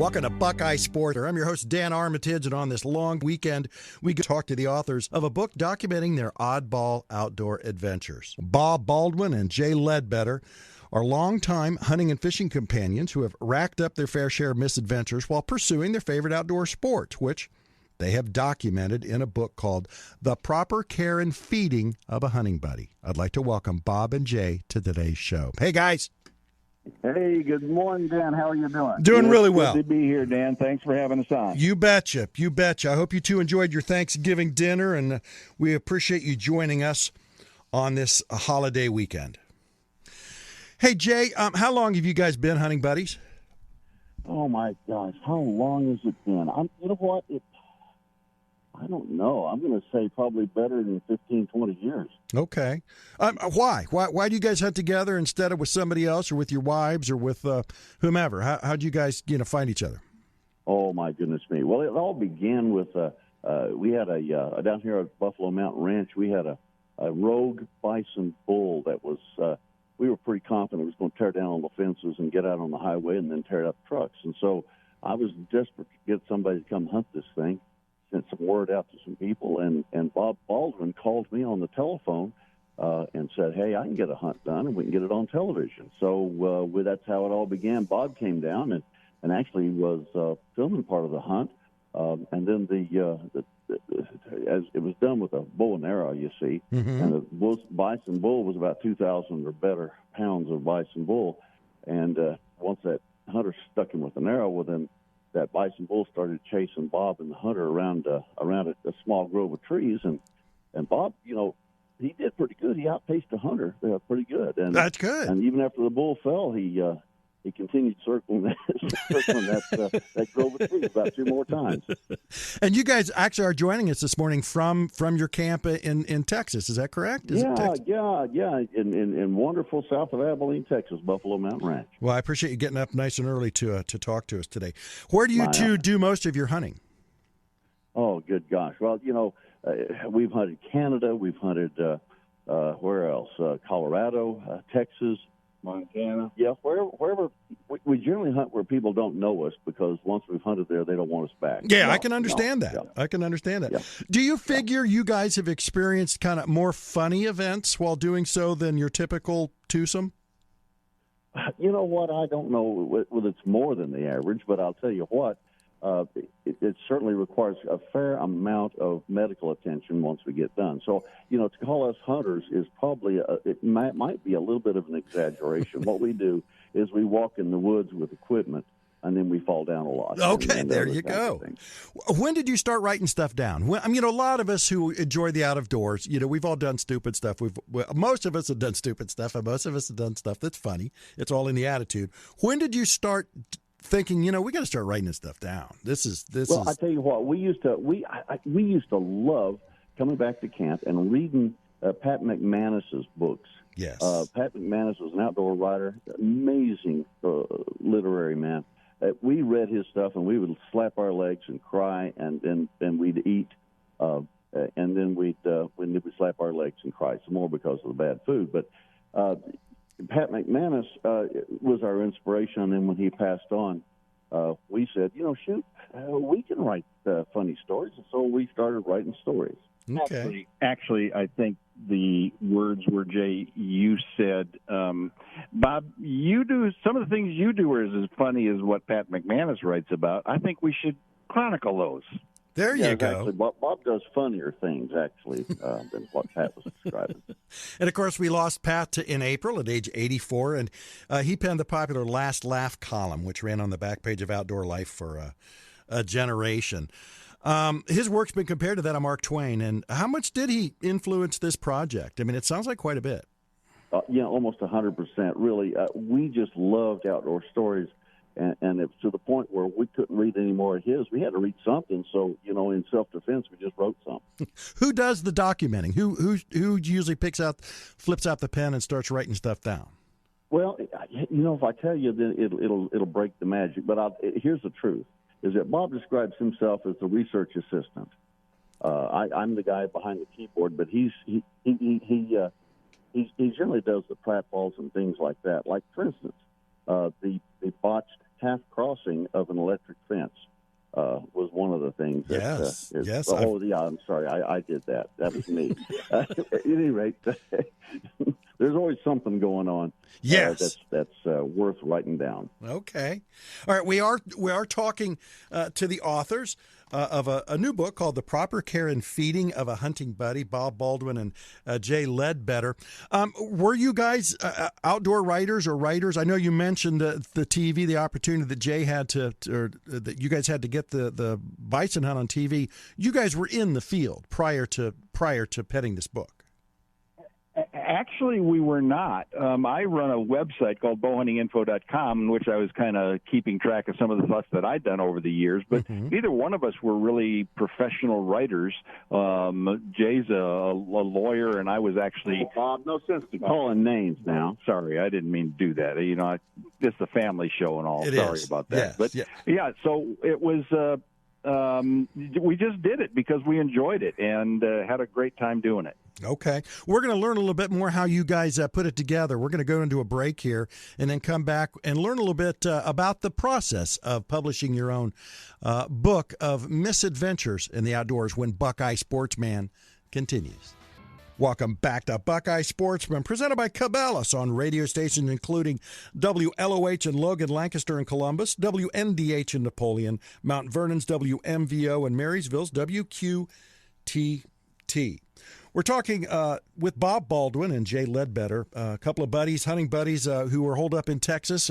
Welcome to Buckeye Sport. I'm your host, Dan Armitage, and on this long weekend, we get to talk to the authors of a book documenting their oddball outdoor adventures. Bob Baldwin and Jay Ledbetter are longtime hunting and fishing companions who have racked up their fair share of misadventures while pursuing their favorite outdoor sports, which they have documented in a book called The Proper Care and Feeding of a Hunting Buddy. I'd like to welcome Bob and Jay to today's show. Hey, guys. Hey, good morning, Dan. How are you doing? Doing really well. Good to be here, Dan. Thanks for having us on. You betcha. You betcha. I hope you two enjoyed your Thanksgiving dinner, and we appreciate you joining us on this holiday weekend. Hey, Jay, how long have you guys been hunting buddies? Oh, my gosh. How long has it been? You know what? I don't know. I'm going to say probably better than 15, 20 years. Okay. Why? Why do you guys hunt together instead of with somebody else or with your wives or with whomever? How'd you guys find each other? Oh, my goodness me. Well, it all began with we had down here at Buffalo Mountain Ranch, we had a rogue Bison Bull that was we were pretty confident it was going to tear down all the fences and get out on the highway and then tear up trucks. And so I was desperate to get somebody to come hunt this thing. Sent some word out to some people, and Bob Baldwin called me on the telephone and said, hey, I can get a hunt done, and we can get it on television. So that's how it all began. Bob came down and actually was filming part of the hunt, and then as it was done with a bow and arrow, you see, and the Bison Bull was about 2,000 or better pounds of Bison Bull, and once that hunter stuck him with an arrow, well, then that Bison Bull started chasing Bob and the hunter around a small grove of trees, and Bob, he did pretty good. He outpaced the hunter pretty good. And that's good. And even after the bull fell, he continued circling that grove of trees about 2 more times. And you guys actually are joining us this morning from your camp in Texas. Is that correct? Yeah. In wonderful south of Abilene, Texas, Buffalo Mountain Ranch. Well, I appreciate you getting up nice and early to talk to us today. Where do you two do most of your hunting? Oh, good gosh. Well, we've hunted Canada. We've hunted where else? Colorado, Texas. Montana. Yeah, wherever. We generally hunt where people don't know us because once we've hunted there, they don't want us back. Yeah, I can understand that. Yeah. I can understand that. Yeah. Do you figure you guys have experienced kind of more funny events while doing so than your typical twosome? You know what? I don't know whether it's more than the average, but I'll tell you what. It certainly requires a fair amount of medical attention once we get done. So, to call us hunters is probably, it might be a little bit of an exaggeration. What we do is we walk in the woods with equipment, and then we fall down a lot. Okay, there you go. When did you start writing stuff down? A lot of us who enjoy the out of doors, we've all done stupid stuff. Most of us have done stupid stuff, and most of us have done stuff that's funny. It's all in the attitude. When did you start thinking, we got to start writing this stuff down? Well, I tell you what, we used to love coming back to camp and reading Pat McManus's books. Yes. Pat McManus was an outdoor writer, amazing literary man. We read his stuff and we would slap our legs and cry, and then we'd eat, and then we'd slap our legs and cry some more because of the bad food. But Pat McManus was our inspiration, and then when he passed on, we said, we can write funny stories, and so we started writing stories. Okay. Actually, I think the words were, Jay, you said, Bob, you do some of the things you do are as funny as what Pat McManus writes about. I think we should chronicle those. There you go. Actually, Bob does funnier things, actually, than what Pat was describing. And, of course, we lost Pat in April at age 84, and he penned the popular Last Laugh column, which ran on the back page of Outdoor Life for a generation. His work's been compared to that of Mark Twain, and how much did he influence this project? It sounds like quite a bit. Almost 100%, really. We just loved outdoor stories. And it was to the point where we couldn't read any more of his. We had to read something. So, in self-defense, we just wrote something. Who does the documenting? Who usually flips out the pen and starts writing stuff down? Well, if I tell you, then it'll break the magic. But here's the truth: is that Bob describes himself as the research assistant. I'm the guy behind the keyboard, but he generally does the pratfalls and things like that. Like, for instance, the botched half crossing of an electric fence was one of the things. Yes, yes. I'm sorry, I did that. That was me. At any rate, there's always something going on. Yes, that's worth writing down. Okay, all right. We are talking to the authors of a new book called "The Proper Care and Feeding of a Hunting Buddy," Bob Baldwin and Jay Ledbetter. Were you guys outdoor writers or writers? I know you mentioned the TV, the opportunity that Jay had or that you guys had to get the bison hunt on TV. You guys were in the field prior to penning this book. Actually, we were not. I run a website called bowhuntinginfo.com, in which I was kind of keeping track of some of the stuff that I'd done over the years. But neither one of us were really professional writers. Jay's a lawyer, and I was actually... Bob, no sense to calling names now. Sorry, I didn't mean to do that. You know, it's a family show and all. Sorry about that. Yes, but yeah, so it was... we just did it because we enjoyed it and had a great time doing it. Okay. We're going to learn a little bit more how you guys put it together. We're going to go into a break here and then come back and learn a little bit about the process of publishing your own book of misadventures in the outdoors when Buckeye Sportsman continues. Welcome back to Buckeye Sportsman, presented by Cabela's on radio stations including WLOH in Logan, Lancaster, and Columbus, WNDH in Napoleon, Mount Vernon's WMVO in Marysville's WQTT. We're talking with Bob Baldwin and Jay Ledbetter, a couple of buddies, hunting buddies who were holed up in Texas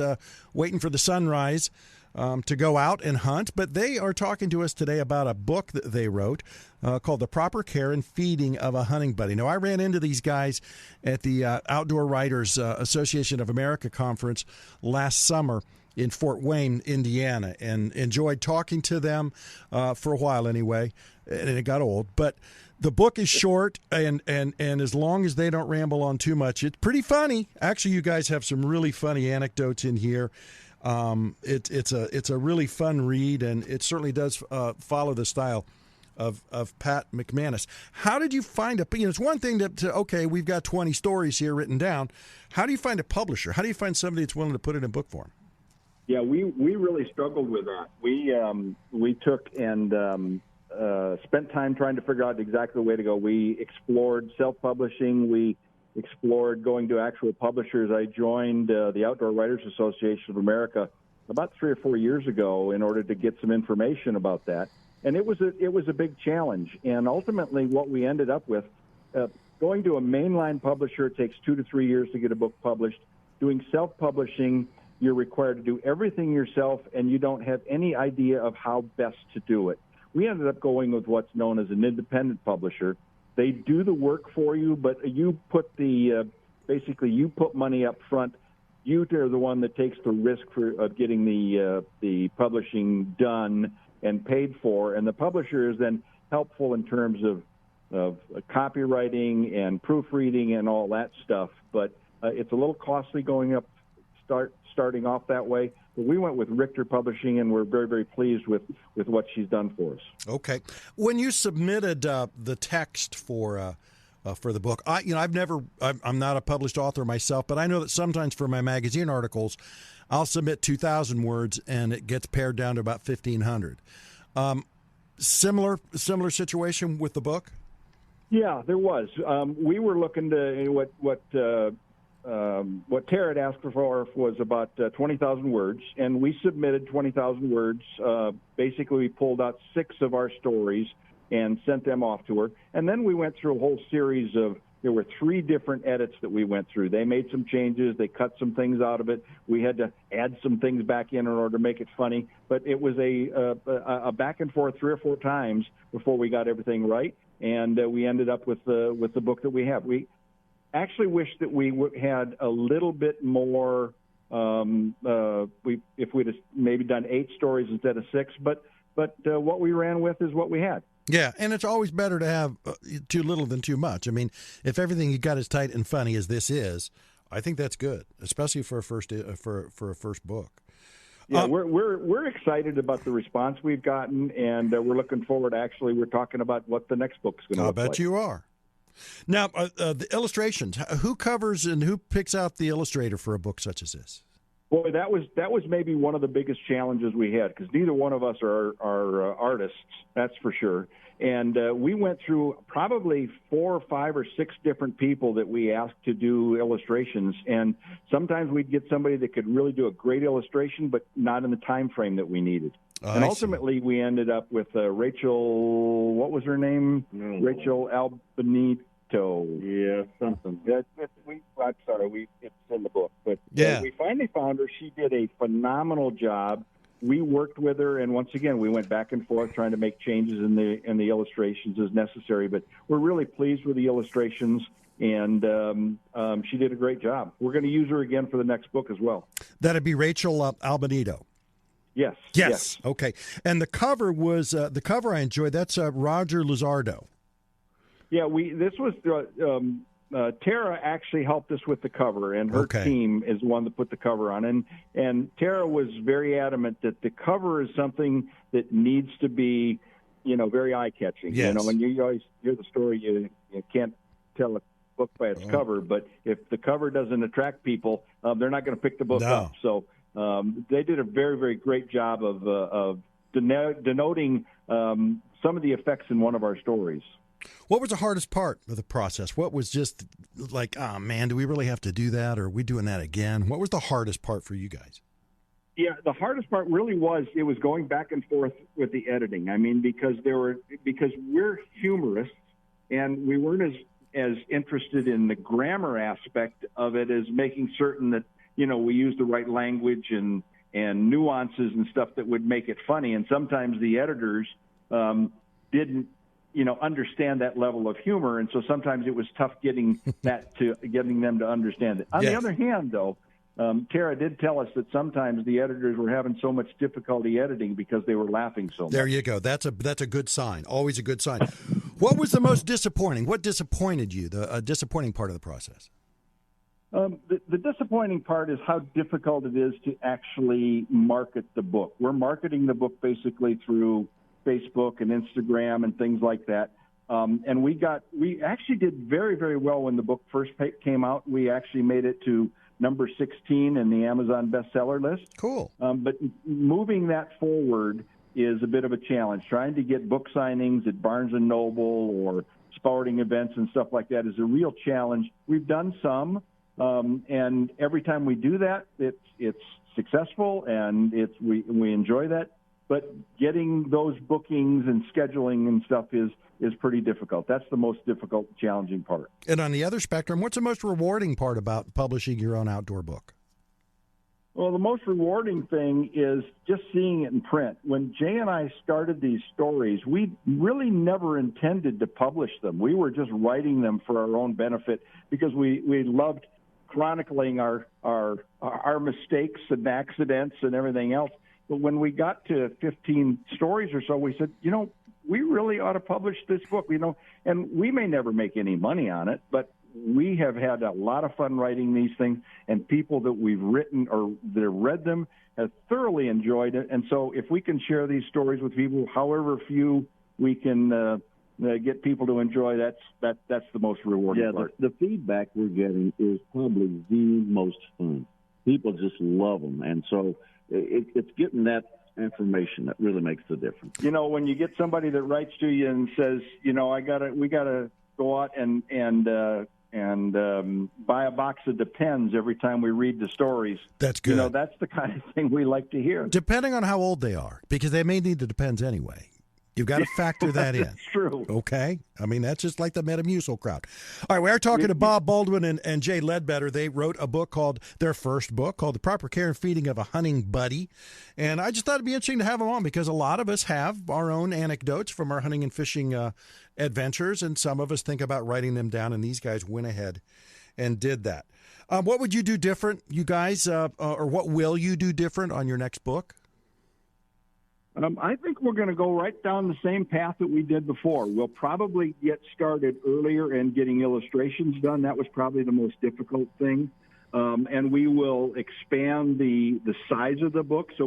waiting for the sunrise to go out and hunt. But they are talking to us today about a book that they wrote called The Proper Care and Feeding of a Hunting Buddy. Now, I ran into these guys at the Outdoor Writers Association of America conference last summer in Fort Wayne, Indiana, and enjoyed talking to them for a while anyway, and it got old. But the book is short, and as long as they don't ramble on too much, it's pretty funny. Actually, you guys have some really funny anecdotes in here. It's a really fun read, and it certainly does follow the style of Pat McManus. How did you find it's one thing to okay, we've got 20 stories here written down. How do you find a publisher? How do you find somebody that's willing to put it in book form? Yeah, we really struggled with that. We took and spent time trying to figure out exactly the way to go. We explored self-publishing. We explored going to actual publishers. I joined the Outdoor Writers Association of America about 3 or 4 years ago in order to get some information about that. And it was a big challenge. And ultimately what we ended up with, going to a mainline publisher takes 2 to 3 years to get a book published. Doing self-publishing, you're required to do everything yourself, and you don't have any idea of how best to do it. We ended up going with what's known as an independent publisher. They do the work for you, but you put basically you put money up front. You are the one that takes the risk of getting the publishing done and paid for, and the publisher is then helpful in terms of copywriting and proofreading and all that stuff. But it's a little costly starting off that way. But we went with Richter Publishing, and we're very, very pleased with what she's done for us. Okay. When you submitted the text for the book, I'm not a published author myself, but I know that sometimes for my magazine articles, I'll submit 2,000 words, and it gets pared down to about 1,500. Similar situation with the book? Yeah, there was. We were looking to what Tara had asked for was about 20,000 words, and we submitted 20,000 words. Basically, we pulled out 6 of our stories and sent them off to her. And then we went through a whole series there were 3 different edits that we went through. They made some changes. They cut some things out of it. We had to add some things back in order to make it funny. But it was a back and forth 3 or 4 times before we got everything right. And we ended up with the book that we have. We actually wish that we had a little bit more. If we'd have maybe done 8 stories instead of 6, but what we ran with is what we had. Yeah, and it's always better to have too little than too much. I mean, if everything you got is tight and funny as this is, I think that's good, especially for a first book. Yeah, we're excited about the response we've gotten, and we're looking forward. Actually, we're talking about what the next book's going to look like. I bet you are. Now, the illustrations. Who covers and who picks out the illustrator for a book such as this? Boy, that was maybe one of the biggest challenges we had, because neither one of us are artists, that's for sure. And we went through probably 4 or 5 or 6 different people that we asked to do illustrations. And sometimes we'd get somebody that could really do a great illustration, but not in the time frame that we needed. And ultimately, we ended up with Rachel, what was her name? Rachel Albanito. Yeah, something. I'm sorry, it's in the book. But yeah, we finally found her. She did a phenomenal job. We worked with her, and once again, we went back and forth trying to make changes in the illustrations as necessary. But we're really pleased with the illustrations, and she did a great job. We're going to use her again for the next book as well. That'd be Rachel Albanito. Yes. Okay. And the cover was the cover I enjoyed. That's Roger Luzardo. Yeah, this was Tara actually helped us with the cover, and her team is the one that put the cover on. And Tara was very adamant that the cover is something that needs to be, very eye-catching. Yes. When you always hear the story, you can't tell a book by its cover, but if the cover doesn't attract people, they're not going to pick the book up. So they did a very, very great job of denoting some of the effects in one of our stories. What was the hardest part of the process? What was just like, oh, man, do we really have to do that? Or are we doing that again? What was the hardest part for you guys? Yeah, the hardest part really was going back and forth with the editing. I mean, because we're humorists, and we weren't as interested in the grammar aspect of it as making certain that, we use the right language and nuances and stuff that would make it funny. And sometimes the editors didn't, understand that level of humor, and so sometimes it was tough getting them to understand it. On the other hand, though, Tara did tell us that sometimes the editors were having so much difficulty editing because they were laughing so much. There you go. That's a good sign. Always a good sign. What was the most disappointing? What disappointed you? The disappointing part of the process? The disappointing part is how difficult it is to actually market the book. We're marketing the book basically through Facebook and Instagram and things like that. And we actually did very, very well when the book first came out. We actually made it to number 16 in the Amazon bestseller list. Cool. But moving that forward is a bit of a challenge. Trying to get book signings at Barnes & Noble or sporting events and stuff like that is a real challenge. We've done some, and every time we do that, it's successful, and we enjoy that. But getting those bookings and scheduling and stuff is pretty difficult. That's the most difficult, challenging part. And on the other spectrum, what's the most rewarding part about publishing your own outdoor book? Well, the most rewarding thing is just seeing it in print. When Jay and I started these stories, we really never intended to publish them. We were just writing them for our own benefit because we loved chronicling our mistakes and accidents and everything else. But when we got to 15 stories or so, we said, we really ought to publish this book, and we may never make any money on it, but we have had a lot of fun writing these things, and people that we've written or that have read them have thoroughly enjoyed it. And so if we can share these stories with people, however few we can get people to enjoy, that's the most rewarding part. The feedback we're getting is probably the most fun. People just love them, and so it's getting that information that really makes the difference. When you get somebody that writes to you and says, we gotta go out and buy a box of Depends every time we read the stories. That's good. That's the kind of thing we like to hear. Depending on how old they are, because they may need the Depends anyway. You've got to factor that in. That's true. Okay? I mean, that's just like the Metamucil crowd. All right, we are talking to Bob Baldwin and Jay Ledbetter. They wrote a book their first book called The Proper Care and Feeding of a Hunting Buddy. And I just thought it'd be interesting to have them on because a lot of us have our own anecdotes from our hunting and fishing adventures, and some of us think about writing them down, and these guys went ahead and did that. What would you do different, you guys, or what will you do different on your next book? I think we're going to go right down the same path that we did before. We'll probably get started earlier in getting illustrations done. That was probably the most difficult thing. And we will expand the size of the book. So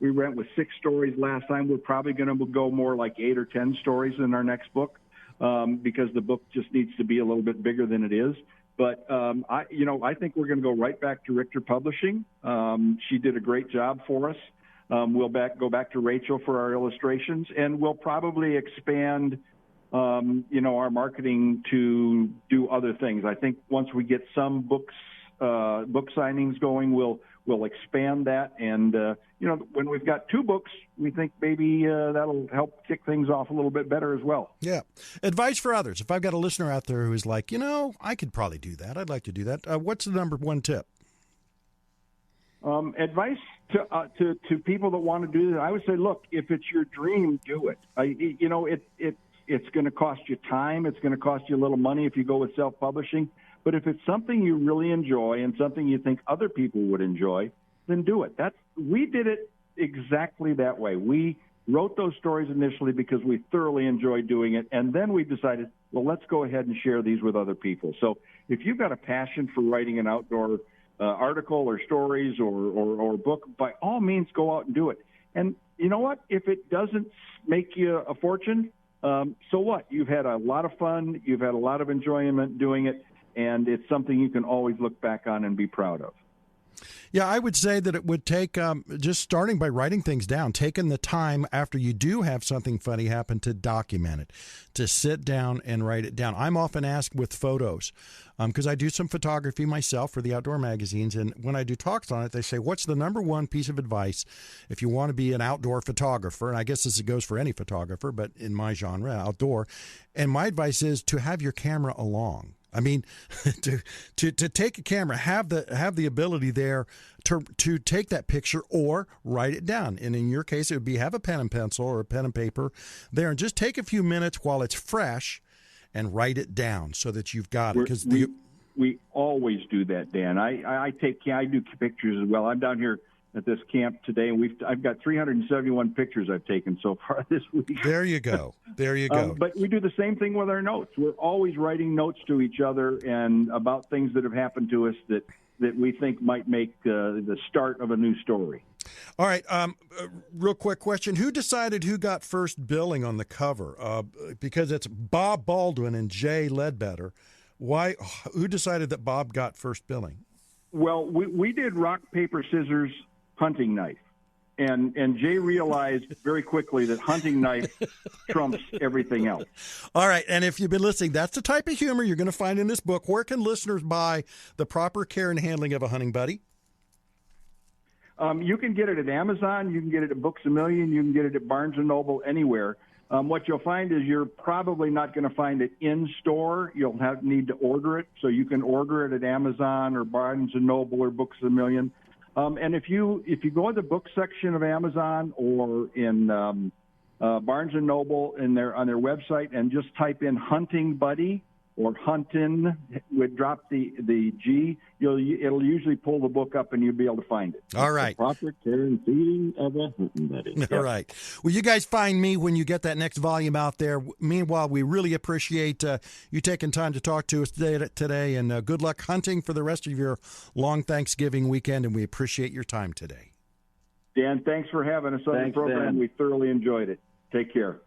we went with 6 stories last time. We're probably going to go more like 8 or 10 stories in our next book because the book just needs to be a little bit bigger than it is. But I think we're going to go right back to Richter Publishing. She did a great job for us. We'll go back to Rachel for our illustrations, and we'll probably expand, our marketing to do other things. I think once we get some book signings going, we'll expand that. And when we've got 2 books, we think maybe that'll help kick things off a little bit better as well. Yeah. Advice for others. If I've got a listener out there who's like, I could probably do that. I'd like to do that. What's the number one tip? Advice to people that want to do that, I would say, look, if it's your dream, do it. It's going to cost you time. It's going to cost you a little money if you go with self-publishing. But if it's something you really enjoy and something you think other people would enjoy, then do it. We did it exactly that way. We wrote those stories initially because we thoroughly enjoyed doing it, and then we decided, well, let's go ahead and share these with other people. So if you've got a passion for writing an outdoor article or stories or book, by all means, go out and do it. And you know what? If it doesn't make you a fortune, so what? You've had a lot of fun. You've had a lot of enjoyment doing it, and it's something you can always look back on and be proud of. Yeah, I would say that it would take just starting by writing things down, taking the time after you do have something funny happen to document it, to sit down and write it down. I'm often asked with photos because I do some photography myself for the outdoor magazines. And when I do talks on it, they say, what's the number one piece of advice if you want to be an outdoor photographer? And I guess this goes for any photographer, but in my genre, outdoor. And my advice is to have your camera along. I mean, to take a camera, have the ability there to take that picture or write it down. And in your case, it would be have a pen and pencil or a pen and paper there, and just take a few minutes while it's fresh and write it down so that you've got it. Because we always do that, Dan. I do pictures as well. I'm down here at this camp today, and I've got 371 pictures I've taken so far this week. There you go. There you go. But we do the same thing with our notes. We're always writing notes to each other and about things that have happened to us that we think might make the start of a new story. All right. Real quick question. Who decided who got first billing on the cover? Because it's Bob Baldwin and Jay Ledbetter. Why? Who decided that Bob got first billing? Well, we did rock, paper, scissors, hunting knife. And Jay realized very quickly that hunting knife trumps everything else. All right. And if you've been listening, that's the type of humor you're going to find in this book. Where can listeners buy The Proper Care and Handling of a Hunting Buddy? You can get it at Amazon. You can get it at Books A Million. You can get it at Barnes & Noble, anywhere. What you'll find is you're probably not going to find it in store. You'll need to order it. So you can order it at Amazon or Barnes & Noble or Books A Million. And if you go to the book section of Amazon or in Barnes & Noble on their website and just type in Hunting Buddy or Huntin, would drop the G, it'll usually pull the book up and you'll be able to find it. All right. The proper care and feeding of a hunting buddy. All right. Well, you guys find me when you get that next volume out there. Meanwhile, we really appreciate you taking time to talk to us today, and good luck hunting for the rest of your long Thanksgiving weekend, and we appreciate your time today. Dan, thanks for having us on the program. Dan. We thoroughly enjoyed it. Take care.